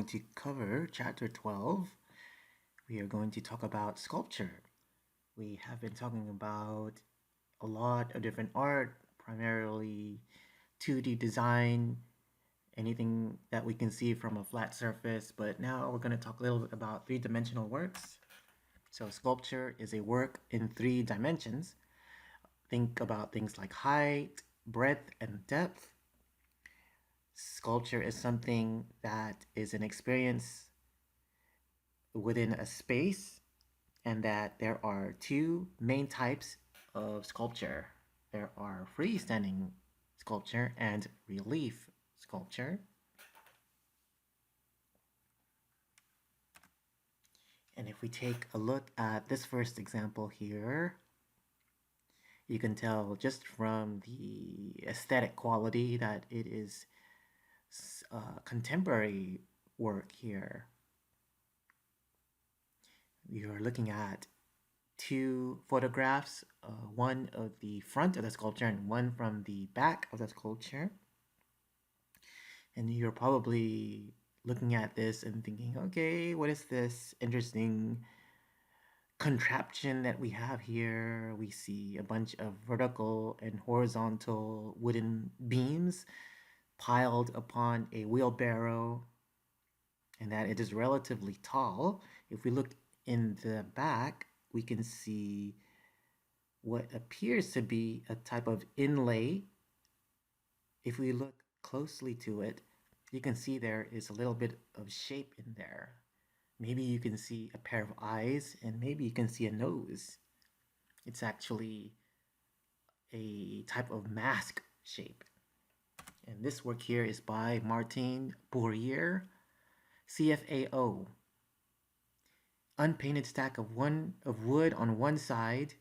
going to cover chapter 12. We are going to talk about sculpture. We have been talking about a lot of different art, primarily 2D design, anything that we can see from a flat surface, but now we're going to talk a little bit about three-dimensional works. So sculpture is a work in 3 dimensions. Think about things like height, breadth, and depth. Sculpture is something that is an experience within a space, and that there are 2 main types of sculpture. There are freestanding sculpture and relief sculpture. And if we take a look at this first example here, you can tell just from the aesthetic quality that it is contemporary work here. You're looking at 2 photographs, one of the front of the sculpture and one from the back of the sculpture. And you're probably looking at this and thinking, okay, what is this interesting contraption that we have here? We see a bunch of vertical and horizontal wooden beams piled upon a wheelbarrow, and that it is relatively tall. If we look in the back, we can see what appears to be a type of inlay. If we look closely to it, you can see there is a little bit of shape in there. Maybe you can see a pair of eyes, and maybe you can see a nose. It's actually a type of mask shape. And this work here is by Martin Bourrier, CFAO. Unpainted stack of wood on one side,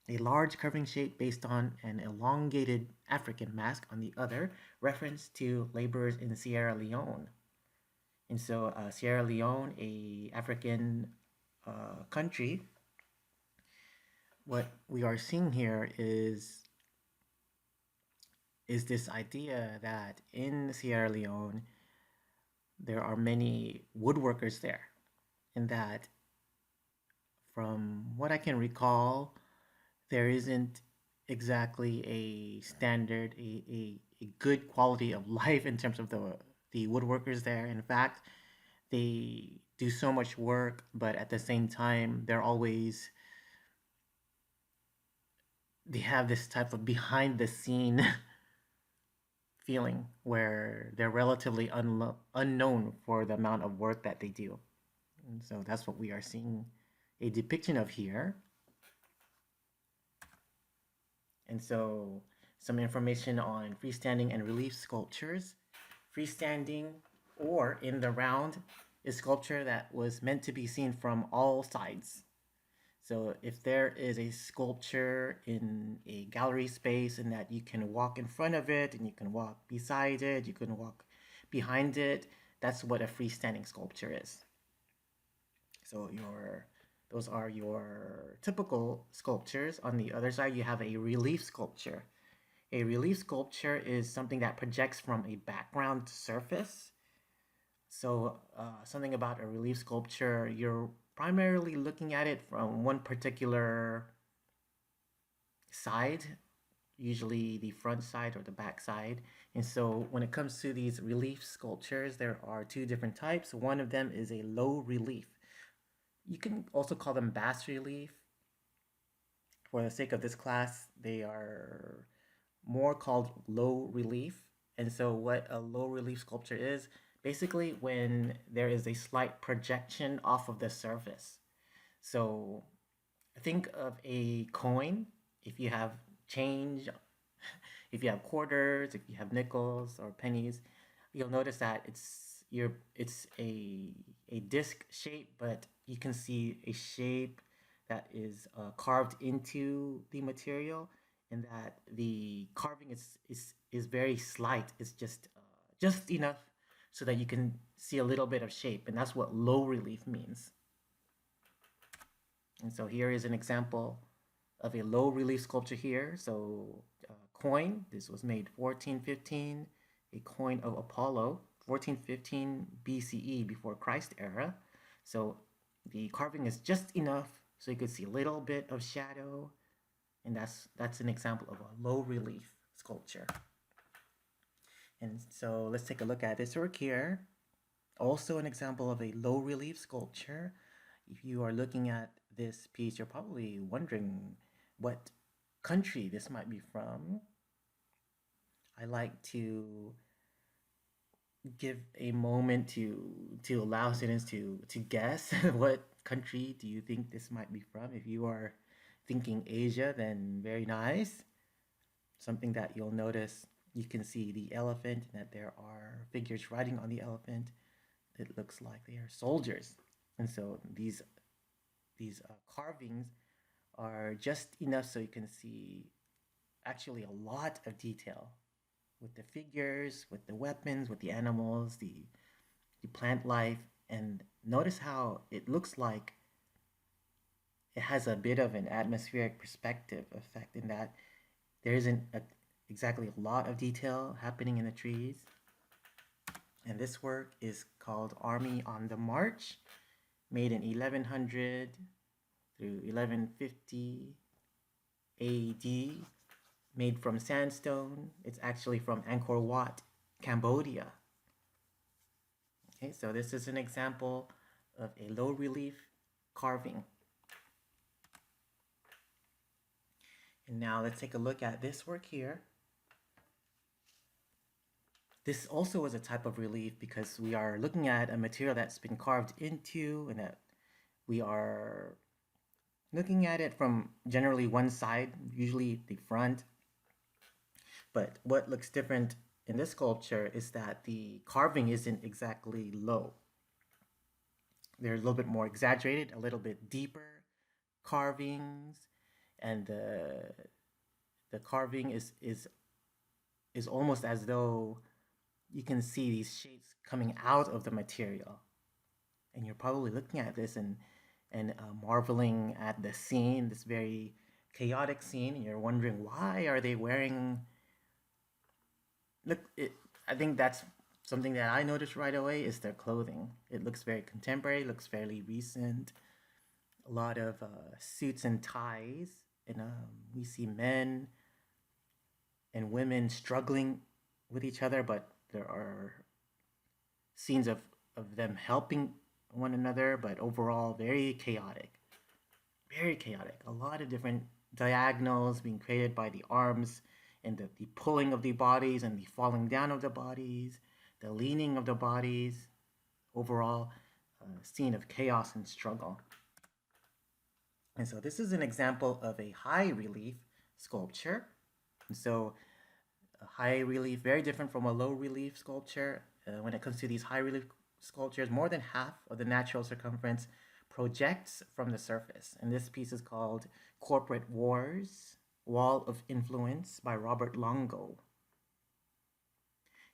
a large curving shape based on an elongated African mask on the other, reference to laborers in Sierra Leone. And so Sierra Leone, a African country, what we are seeing here is this idea that in Sierra Leone, there are many woodworkers there, and that from what I can recall, there isn't exactly a standard, a good quality of life in terms of the woodworkers there. In fact, they do so much work, but at the same time, they have this type of behind the scene feeling where they're relatively unknown for the amount of work that they do. And so that's what we are seeing a depiction of here. And so some information on freestanding and relief sculptures. Freestanding or in the round is sculpture that was meant to be seen from all sides. So if there is a sculpture in a gallery space and that you can walk in front of it and you can walk beside it, you can walk behind it, that's what a freestanding sculpture is. So those are your typical sculptures. On the other side, you have a relief sculpture. A relief sculpture is something that projects from a background surface. So something about a relief sculpture, you're primarily looking at it from one particular side, usually the front side or the back side. And so when it comes to these relief sculptures, there are 2 different types. One of them is a low relief. You can also call them bas relief. For the sake of this class, they are more called low relief. And so what a low relief sculpture is, basically when there is a slight projection off of the surface. So think of a coin. If you have change, if you have quarters, if you have nickels or pennies, you'll notice that it's a disc shape, but you can see a shape that is carved into the material, and that the carving is very slight. It's just enough so that you can see a little bit of shape, and that's what low relief means. And so here is an example of a low relief sculpture here. So coin, this was made 1415, a coin of Apollo. 1415 BCE, before Christ era. So the carving is just enough so you could see a little bit of shadow, and that's an example of a low relief sculpture. And so let's take a look at this work here. Also an example of a low relief sculpture. If you are looking at this piece, you're probably wondering what country this might be from. I like to give a moment to allow students to guess what country do you think this might be from. If you are thinking Asia, then very nice. Something that you'll notice, you can see the elephant and that there are figures riding on the elephant. It looks like they are soldiers. And so these carvings are just enough so you can see actually a lot of detail with the figures, with the weapons, with the animals, the plant life. And notice how it looks like it has a bit of an atmospheric perspective effect in that there isn't exactly a lot of detail happening in the trees. And this work is called Army on the March, made in 1100 through 1150 AD, made from sandstone. It's actually from Angkor Wat, Cambodia. Okay, so this is an example of a low relief carving. And now let's take a look at this work here. This also is a type of relief because we are looking at a material that's been carved into, and that we are looking at it from generally one side, usually the front. But what looks different in this sculpture is that the carving isn't exactly low. They're a little bit more exaggerated, a little bit deeper carvings, and the carving is almost as though you can see these shapes coming out of the material. And you're probably looking at this and marveling at the scene, this very chaotic scene, and you're wondering, why are they wearing... Look, I think that's something that I noticed right away is their clothing. It looks very contemporary, looks fairly recent. A lot of suits and ties, and we see men and women struggling with each other, but there are scenes of them helping one another, but overall very chaotic. Very chaotic. A lot of different diagonals being created by the arms, and the pulling of the bodies and the falling down of the bodies, the leaning of the bodies. Overall, a scene of chaos and struggle. And so this is an example of a high relief sculpture. And so a high relief, very different from a low relief sculpture. When it comes to these high relief sculptures, more than half of the natural circumference projects from the surface. And this piece is called Corporate Wars, Wall of Influence by Robert Longo.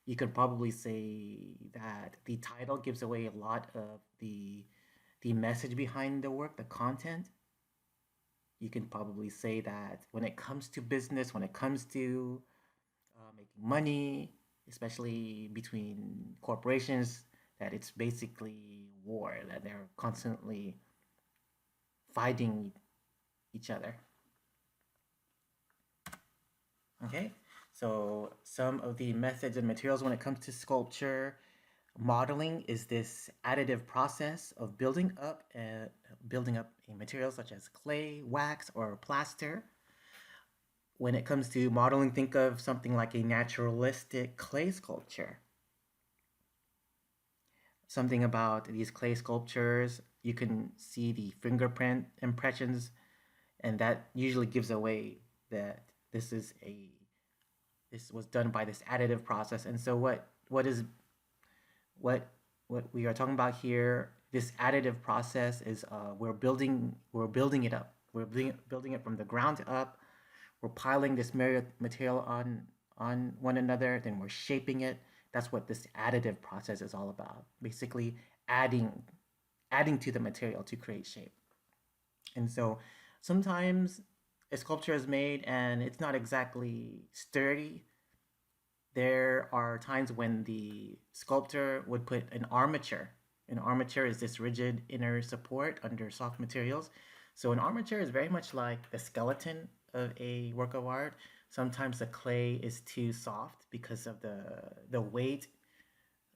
You could probably say that the title gives away a lot of the message behind the work, the content. You can probably say that when it comes to business, when it comes to making money, especially between corporations, that it's basically war, that they're constantly fighting each other. Okay, so some of the methods and materials when it comes to sculpture modeling is this additive process of building up a material such as clay, wax, or plaster. When it comes to modeling, think of something like a naturalistic clay sculpture. Something about these clay sculptures, you can see the fingerprint impressions, and that usually gives away that this was done by this additive process. And so what we are talking about here, this additive process is we're building it up. We're building it from the ground up. We're piling this material on one another, then we're shaping it. That's what this additive process is all about. Basically adding to the material to create shape. And so sometimes a sculpture is made and it's not exactly sturdy. there are times when the sculptor would put an armature. An armature is this rigid inner support under soft materials. So an armature is very much like the skeleton of a work of art. Sometimes the clay is too soft because of the weight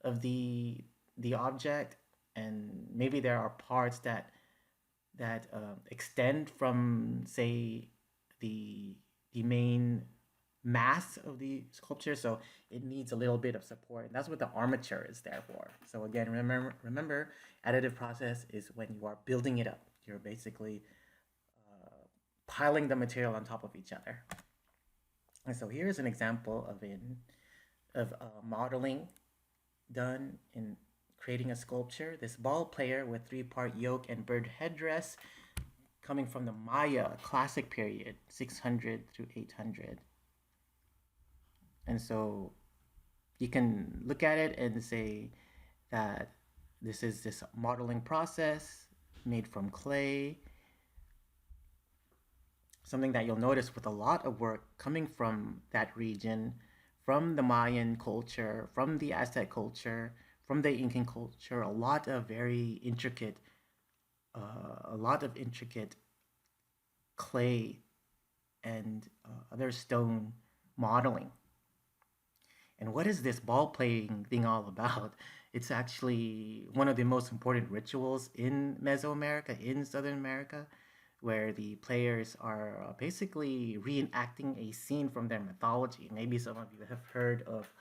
of the object, and maybe there are parts that extend from, say, the the main mass of the sculpture, so it needs a little bit of support, and that's what the armature is there for. So again, remember, additive process is when you are building it up. You're basically piling the material on top of each other. And so here's an example of modeling done in creating a sculpture. This ball player with three-part yoke and bird headdress, coming from the Maya classic period, 600 through 800. And so you can look at it and say that this is this modeling process made from clay. Something that you'll notice with a lot of work coming from that region, from the Mayan culture, from the Aztec culture, from the Incan culture, a lot of intricate clay and other stone modeling. And what is this ball playing thing all about? It's actually one of the most important rituals in Mesoamerica, in Southern America, where the players are basically reenacting a scene from their mythology. Maybe some of you have heard of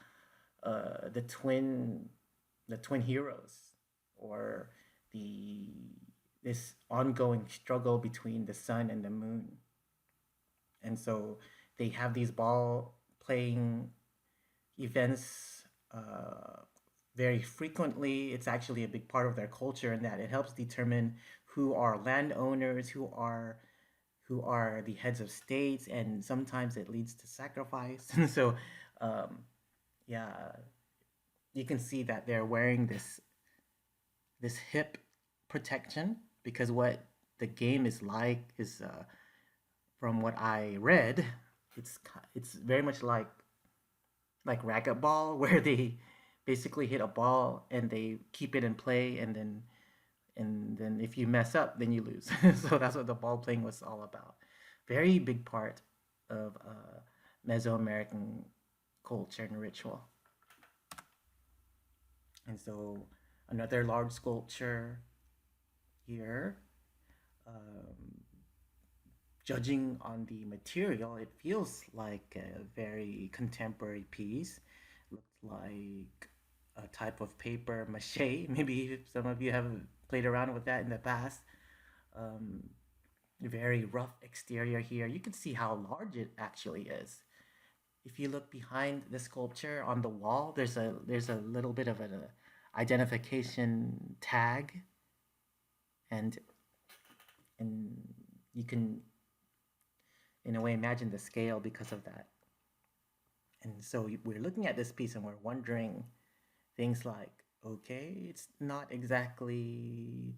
uh, the twin, the twin heroes, or the this ongoing struggle between the sun and the moon. And so they have these ball playing events very frequently. It's actually a big part of their culture in that it helps determine who are landowners, who are the heads of states, and sometimes it leads to sacrifice. And so, um, yeah, you can see that they're wearing this hip protection because what the game is like is, from what I read, it's very much like racquetball, where they basically hit a ball and they keep it in play, and then if you mess up, then you lose. So that's what the ball playing was all about. Very big part of Mesoamerican culture and ritual. And so another large sculpture here. Um, Judging on the material, it feels like a very contemporary piece. Looks like a type of paper mache. Maybe some of you have played around with that in the past. Um, Very rough exterior here. You can see how large it actually is. If you look behind the sculpture on the wall, there's a little bit of an identification tag, and and you can in a way imagine the scale because of that. And so we're looking at this piece and we're wondering things like, okay, it's not exactly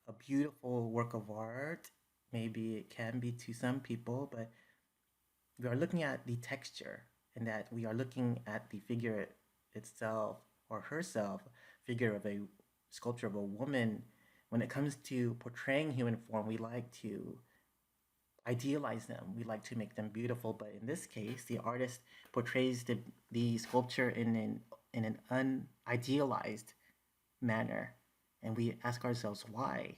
a beautiful work of art. Maybe it can be to some people, but we are looking at the texture, and that we are looking at the figure itself or herself, figure of a sculpture of a woman. When it comes to portraying human form, we like to idealize them. We like to make them beautiful, but in this case, the artist portrays the sculpture in an unidealized manner, and we ask ourselves why.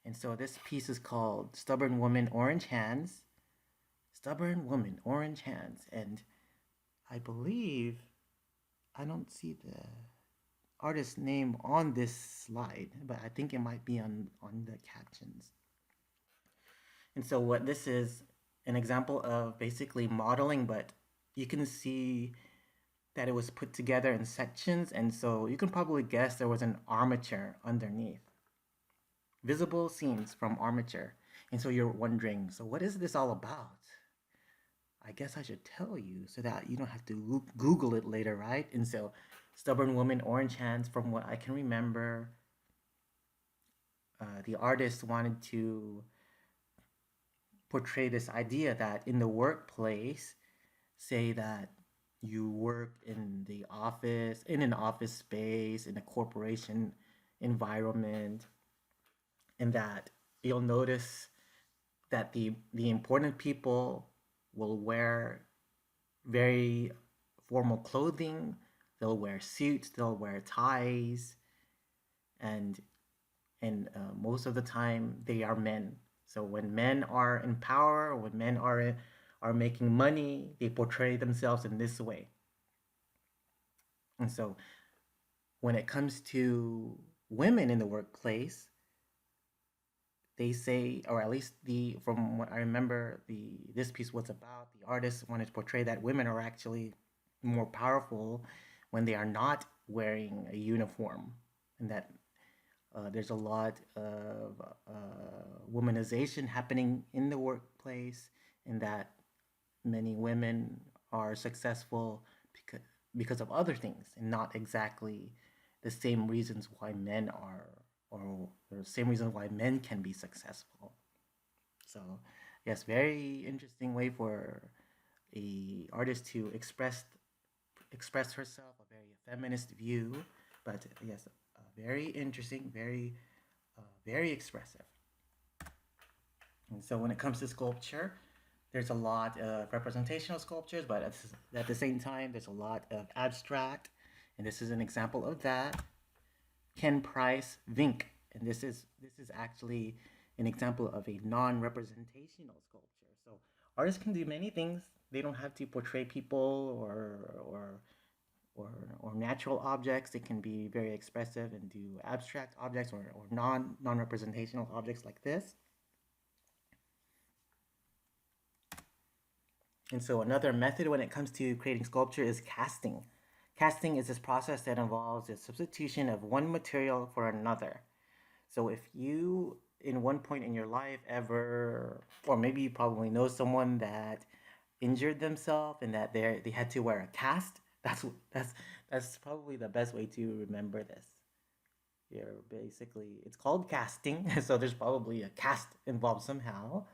And so this piece is called "Stubborn Woman, Orange Hands." Stubborn woman, orange hands, and I believe I don't see the artist's name on this slide, but I think it might be on the captions. And so what this is an example of basically modeling, but you can see that it was put together in sections, and so you can probably guess there was an armature underneath. Visible seams from armature. And so you're wondering, so what is this all about? I guess I should tell you so that you don't have to Google it later, right? And so, stubborn woman, orange hands, from what I can remember, the artist wanted to portray this idea that in the workplace, say that you work in the office, in an office space, in a corporation environment, and that you'll notice that the important people will wear very formal clothing. They'll wear suits, they'll wear ties, and most of the time they are men. So when men are in power, when men are making money, they portray themselves in this way. And so when it comes to women in the workplace, they say, or at least the from what I remember, the this piece was about, the artist wanted to portray that women are actually more powerful when they are not wearing a uniform, and that there's a lot of womanization happening in the workplace, and that many women are successful because of other things and not exactly the same reasons why men are, or the same reason why men can be successful. So yes, very interesting way for a artist to express herself, a very feminist view, but yes, very interesting, very expressive. And so when it comes to sculpture, there's a lot of representational sculptures, but at the same time, there's a lot of abstract, and this is an example of that. Ken Price Vink, and this is actually an example of a non-representational sculpture. So artists can do many things. They don't have to portray people or or natural objects. They can be very expressive and do abstract objects or non-representational objects like this. And so another method when it comes to creating sculpture is casting. Casting is this process that involves the substitution of one material for another. So if you, in one point in your life, ever, or maybe you probably know someone that injured themselves and that they had to wear a cast, that's probably the best way to remember this. You're basically, it's called casting, so there's probably a cast involved somehow.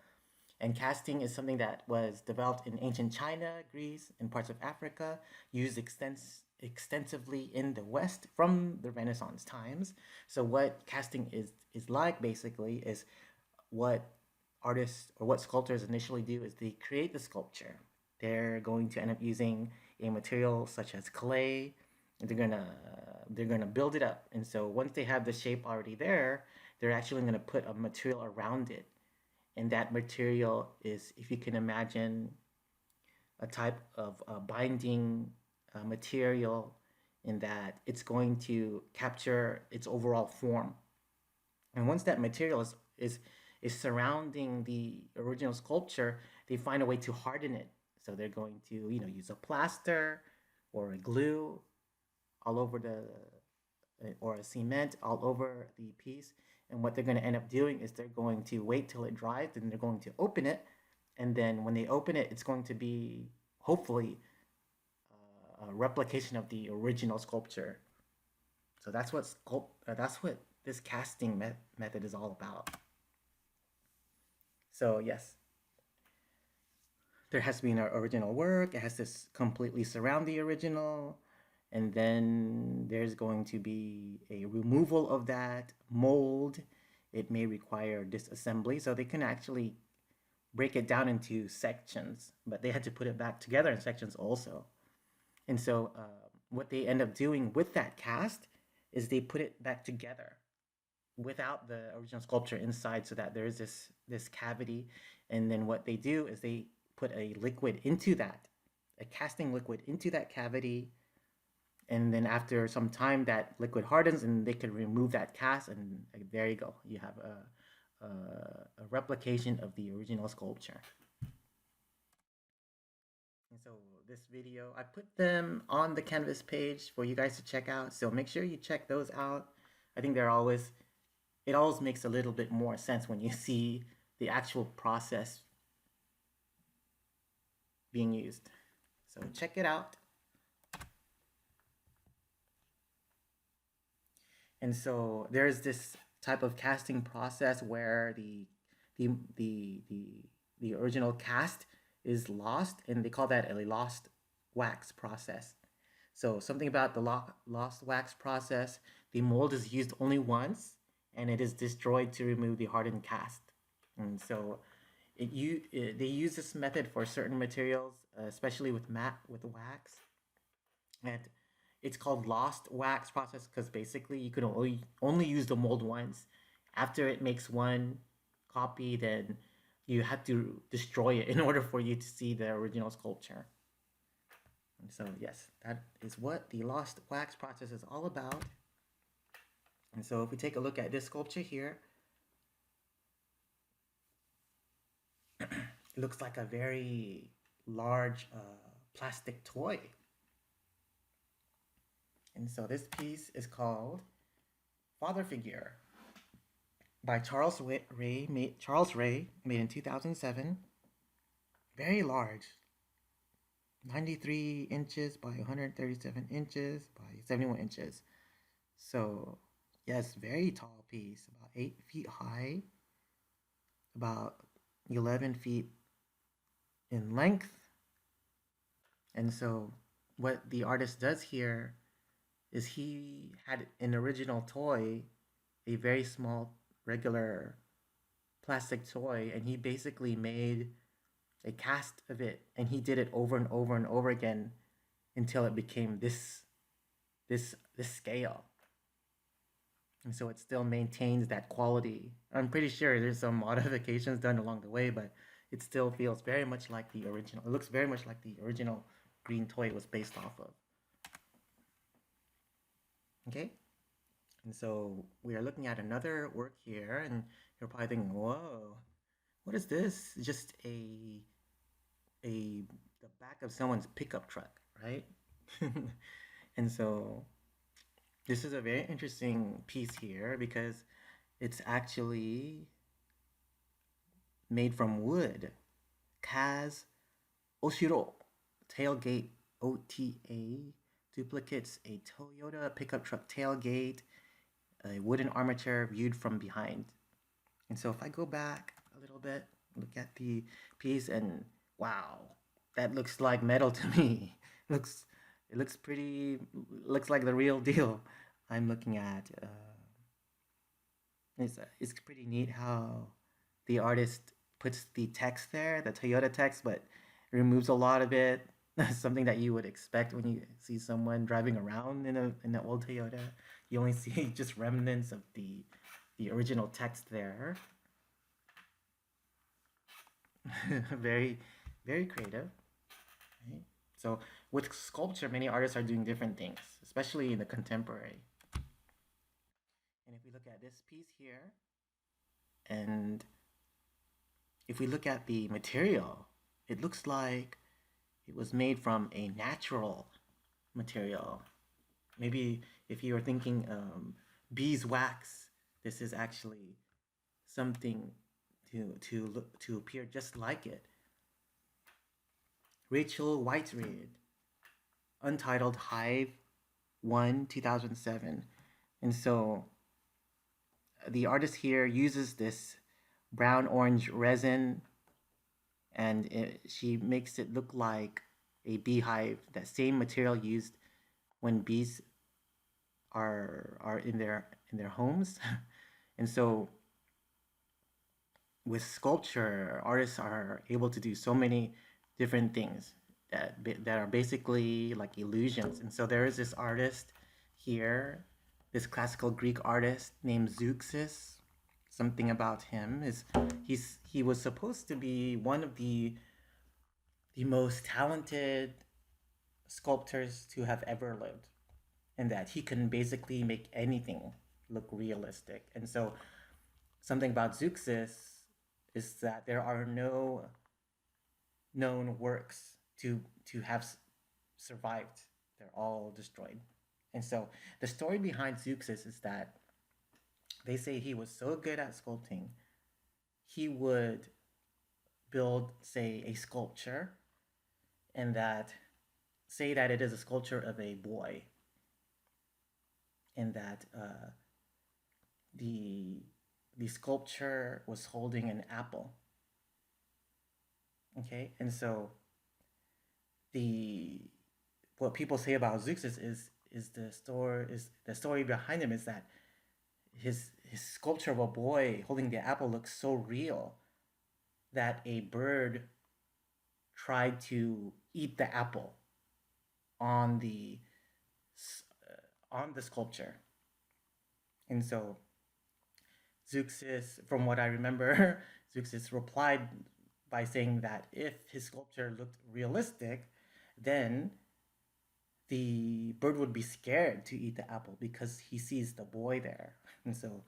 And casting is something that was developed in ancient China, Greece, and parts of Africa, used extensively in the West from the Renaissance times. So what casting is like basically is what artists or what sculptors initially do is they create the sculpture. They're going to end up using a material such as clay. They're gonna build it up, and so once they have the shape already there, they're actually going to put a material around it, and that material is, if you can imagine, a type of binding material in that it's going to capture its overall form. And once that material is surrounding the original sculpture, they find a way to harden it. So they're going to use a plaster or a glue all over the or a cement all over the piece. And what they're going to end up doing is they're going to wait till it dries, and they're going to open it. And then when they open it, it's going to be hopefully a replication of the original sculpture. So that's what this casting method is all about. So yes, there has to be an original work. It has to completely surround the original, and then there's going to be a removal of that mold. It may require disassembly, so they can actually break it down into sections, but they had to put it back together in sections also. And so what they end up doing with that cast is they put it back together without the original sculpture inside, so that there is this cavity. And then what they do is they put a liquid into that, a casting liquid into that cavity, and then after some time that liquid hardens and they can remove that cast, and there you go, you have a replication of the original sculpture. And so this video, I put them on the Canvas page for you guys to check out, so make sure you check those out. I think it always makes a little bit more sense when you see the actual process being used. So check it out. And so there's this type of casting process where the the original cast is lost, and they call that a lost wax process. So something about the lost wax process, the mold is used only once, and it is destroyed to remove the hardened cast. And so they use this method for certain materials, especially with with wax, and it's called lost wax process because basically you can only use the mold once. After it makes one copy, then you have to destroy it in order for you to see the original sculpture. And so yes, that is what the lost wax process is all about. And so if we take a look at this sculpture here, it looks like a very large plastic toy. And so this piece is called Father Figure by Charles Ray, made in 2007. Very large, 93 inches by 137 inches by 71 inches. So, yes, very tall piece, about 8 feet high, about 11 feet in length. And so, what the artist does here is he had an original toy, a very small, regular plastic toy, and he basically made a cast of it, and he did it over and over and over again until it became this scale. And so it still maintains that quality. I'm pretty sure there's some modifications done along the way, but it still feels very much like the original. It looks very much like the original green toy it was based off of. Okay? And so we are looking at another work here, and you're probably thinking, whoa, what is this? Just a the back of someone's pickup truck, right? And so this is a very interesting piece here because it's actually made from wood. Kaz Oshiro tailgate OTA duplicates a Toyota pickup truck tailgate, a wooden armature viewed from behind. And so if I go back a little bit, look at the piece, and wow, that looks like metal to me. It looks pretty, looks like the real deal. I'm looking at. It's pretty neat how the artist puts the text there, the Toyota text, but removes a lot of it. Something that you would expect when you see someone driving around in an old Toyota. You only see just remnants of the original text there. Very, very creative. Right? So with sculpture, many artists are doing different things, especially in the contemporary. And if we look at this piece here, and if we look at the material, it looks like it was made from a natural material. Maybe if you were thinking beeswax, this is actually something to appear just like it. Rachel Whiteread, Untitled Hive 1 2007. And so the artist here uses this brown orange resin, and she makes it look like a beehive, that same material used when bees are in their homes. And so with sculpture, artists are able to do so many different things that are basically like illusions. And so there is this artist here, this classical Greek artist named Zeuxis. Something about him is he was supposed to be one of the most talented sculptors to have ever lived, and that he can basically make anything look realistic. And so something about Zeuxis is that there are no known works to have survived. They're all destroyed. And so the story behind Zeuxis is that they say he was so good at sculpting, he would build, say, a sculpture, and that say that it is a sculpture of a boy, and that the the sculpture was holding an apple, Okay, and so the what people say about Zeuxis is the story behind him is that his sculpture of a boy holding the apple looks so real that a bird tried to eat the apple on the sculpture. And so Zeuxis, from what I remember, Zeuxis replied by saying that if his sculpture looked realistic, then the bird would be scared to eat the apple because he sees the boy there. And so,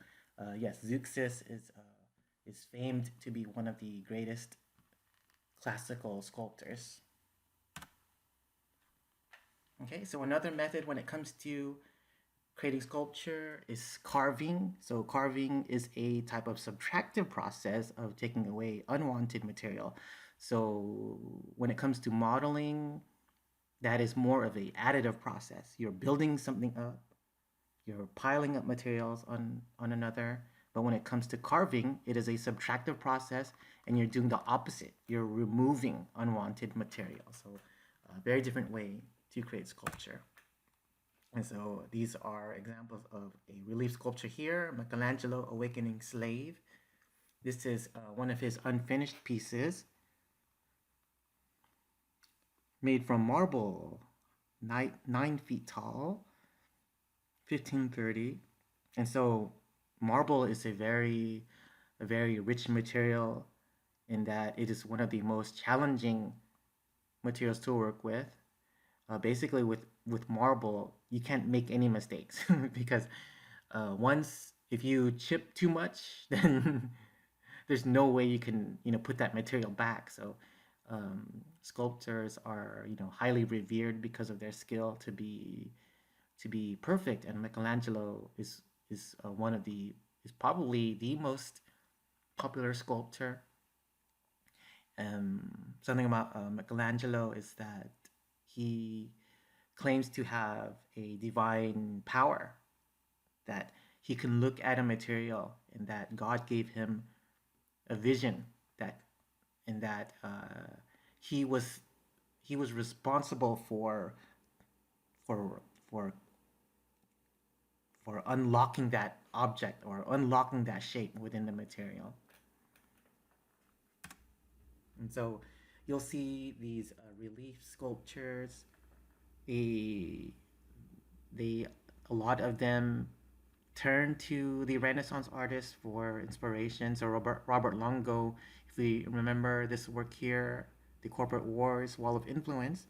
yes, Zeuxis is famed to be one of the greatest classical sculptors. Okay, so another method when it comes to creating sculpture is carving. So carving is a type of subtractive process of taking away unwanted material. So when it comes to modeling, that is more of a additive process. You're building something up, you're piling up materials on another. But when it comes to carving, it is a subtractive process, and you're doing the opposite. You're removing unwanted material. So a very different way to create sculpture. And so these are examples of a relief sculpture here, Michelangelo Awakening Slave. This is one of his unfinished pieces made from marble, 9 feet tall, 1530. And so marble is a very rich material in that it is one of the most challenging materials to work with. Basically, with marble, you can't make any mistakes because once if you chip too much, then there's no way you can put that material back. So sculptors are highly revered because of their skill to be perfect, and Michelangelo is one of the is probably the most popular sculptor. Something about Michelangelo is that he claims to have a divine power, that he can look at a material and that God gave him a vision that and that he was responsible for for for unlocking that object or unlocking that shape within the material. And so you'll see these relief sculptures. They they a lot of them turn to the Renaissance artists for inspiration. So Robert Longo, if we remember this work here, the Corporate Wars, Wall of Influence,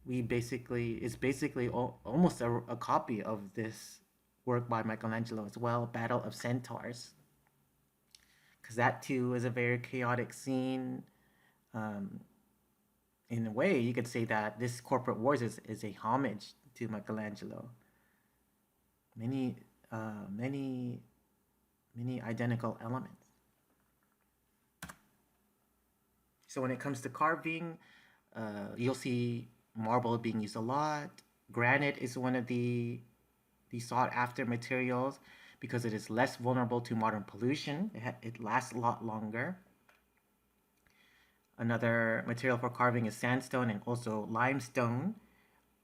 we basically it's basically almost a copy of this work by Michelangelo as well, Battle of Centaurs, because that too is a very chaotic scene. Um, in a way, you could say that this Corporate Wars is a homage to Michelangelo. Many, many, many identical elements. So when it comes to carving, you'll see marble being used a lot. Granite is one of the sought after materials because it is less vulnerable to modern pollution. It lasts a lot longer. Another material for carving is sandstone and also limestone.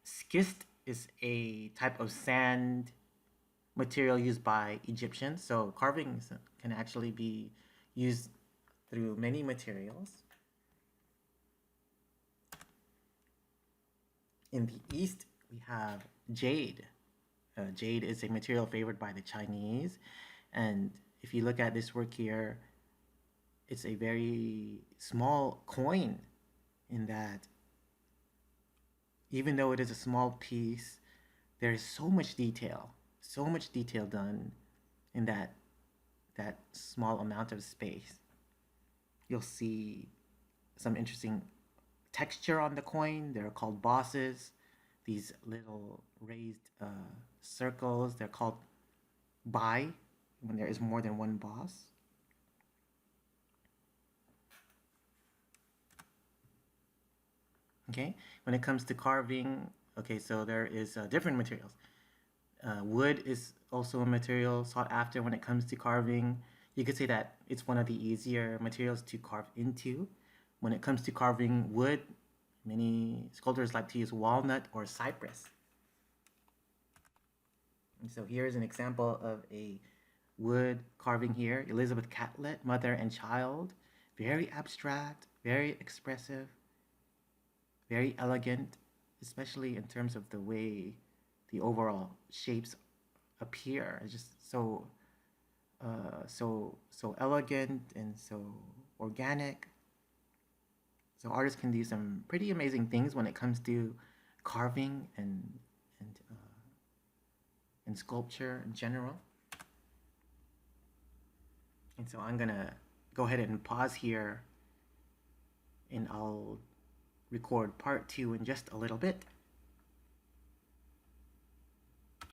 Schist is a type of sand material used by Egyptians. So carving can actually be used through many materials. In the East, we have jade. Jade is a material favored by the Chinese. And if you look at this work here, it's a very small coin in that even though it is a small piece, there is so much detail done in that small amount of space. You'll see some interesting texture on the coin. They're called bosses. These little raised circles, they're called bai when there is more than one boss. Okay, when it comes to carving, okay, so there is different materials. Wood is also a material sought after when it comes to carving. You could say that it's one of the easier materials to carve into. When it comes to carving wood, many sculptors like to use walnut or cypress. And so here's an example of a wood carving here. Elizabeth Catlett, mother and child. Very abstract, very expressive, very elegant, especially in terms of the way the overall shapes appear. It's just so elegant and so organic. So artists can do some pretty amazing things when it comes to carving and sculpture in general. And so I'm gonna go ahead and pause here, and I'll record part 2 in just a little bit.